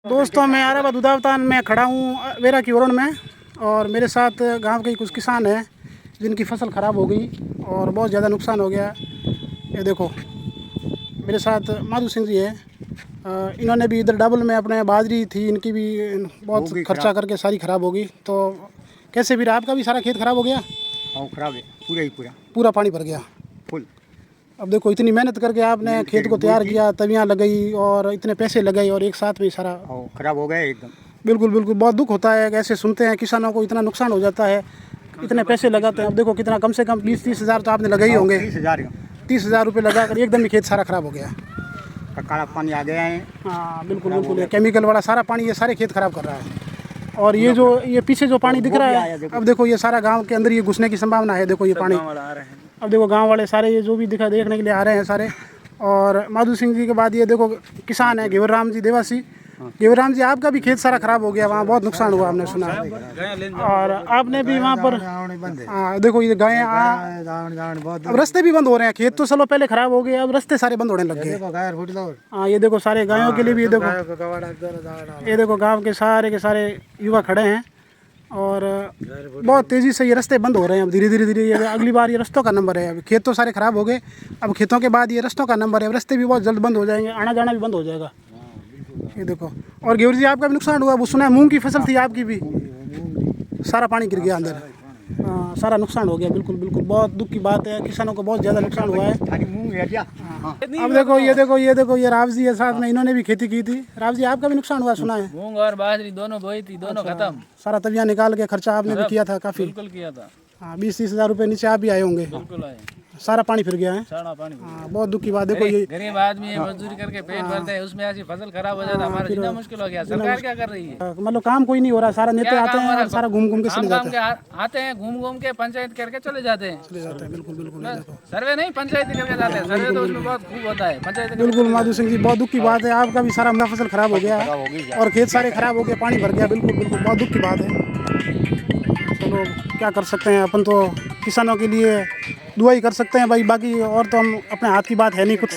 दोस्तों मैं आराबाद उदावतान में खड़ा हूँ वेरा की ओरण में, और मेरे साथ गांव के कुछ किसान हैं जिनकी फसल ख़राब हो गई और बहुत ज़्यादा नुकसान हो गया। ये देखो मेरे साथ माधु सिंह जी है। इन्होंने भी इधर डबल में अपने बाजरी थी, इनकी भी बहुत खर्चा करके सारी ख़राब हो गई। तो कैसे भी आपका भी सारा खेत ख़राब हो गया? हाँ ख़राब है, पूरा ही पूरा पानी भर गया फुल। अब देखो इतनी मेहनत करके आपने खेत को तैयार किया, तवियाँ लगाई और इतने पैसे लगाए और एक साथ में सारा ख़राब हो गया एकदम। बिल्कुल बिल्कुल, बहुत दुख होता है। ऐसे सुनते हैं किसानों को इतना नुकसान हो जाता है, इतने पैसे लगाते हैं। अब देखो कितना, कम से कम 20-30 हज़ार तो आपने लगाई होंगे। 30,000 रुपये लगा कर एकदम ही खेत सारा ख़राब हो गया। काला पानी आ गया है। हाँ बिल्कुल बिल्कुल, ये केमिकल वाला सारा पानी ये सारे खेत ख़राब कर रहा है। और ये जो ये पीछे जो पानी दिख रहा है, अब देखो ये सारा गाँव के अंदर ये घुसने की संभावना है। देखो ये पानी, अब देखो गांव वाले सारे ये जो भी देखने के लिए आ रहे हैं सारे। और माधु सिंह जी के बाद ये देखो किसान है घेवर राम जी देवासी। घेवर राम जी, आपका भी खेत सारा खराब हो गया, वहाँ बहुत नुकसान हुआ हमने सुना। और आपने भी वहाँ पर, हाँ देखो ये गायें, अब रास्ते भी बंद हो रहे हैं। खेत तो चलो पहले खराब हो गए, अब रास्ते सारे बंद होने लग गए। हाँ ये देखो सारे गायों के लिए भी, ये देखो गाँव के सारे युवा खड़े हैं और बहुत तेज़ी से ये रास्ते बंद हो रहे हैं। अब धीरे धीरे अगली बार ये रास्तों का नंबर है। अब खेत तो सारे ख़राब हो गए, अब खेतों के बाद ये रास्तों का नंबर है। रास्ते भी बहुत जल्द बंद हो जाएंगे, आना जाना भी बंद हो जाएगा। ये देखो, और घेवर जी आपका भी नुकसान हुआ। वो सुना है मूंग की फसल थी आपकी भी, सारा पानी गिर गया अंदर। हाँ सारा नुकसान हो गया। बिल्कुल बिल्कुल, बहुत दुख की बात है। किसानों को बहुत ज़्यादा नुकसान हुआ है। अब देखो ये राव जी है साथ में, इन्होंने भी खेती की थी। राव जी आपका भी नुकसान हुआ सुना है? मूंग और बाजरी दोनों बोई थी, दोनों खत्म। सारा तवियाँ निकाल के खर्चा आपने भी किया था काफ़ी? बिल्कुल किया था। हाँ 20-30 हज़ार रुपये नीचे आप भी आए होंगे। बिल्कुल आए, सारा पानी फिर गया है। सारा पानी। हाँ बहुत दुख की बात। देखो ये गरीब आदमी है, मजदूरी करके पेट भरते हैं, उसमें ऐसी फसल खराब हो जाता है, हमारा जीना मुश्किल हो गया। सरकार क्या कर रही है? मतलब काम कोई नहीं हो रहा, सारा नेता आते हैं और सारा घूम के चले जाते हैं। आते हैं घूम के पंचायत करके चले जाते हैं। बिल्कुल बिल्कुल, सर्वे नहीं, पंचायत करके जाते हैं। सर्वे तो उसमें बहुत खूब होता है पंचायत। बिल्कुल माधु सिंह जी, बहुत दुख की बात है। आपका भी सारा फसल खराब हो गया और खेत सारे खराब हो गए, पानी भर गया। बिल्कुल बिल्कुल, बहुत दुख की बात है। चलो क्या कर सकते हैं, अपन तो किसानों के लिए दुआ ही कर सकते हैं भाई, बाकी और तो हम अपने हाथ की बात है नहीं कुछ।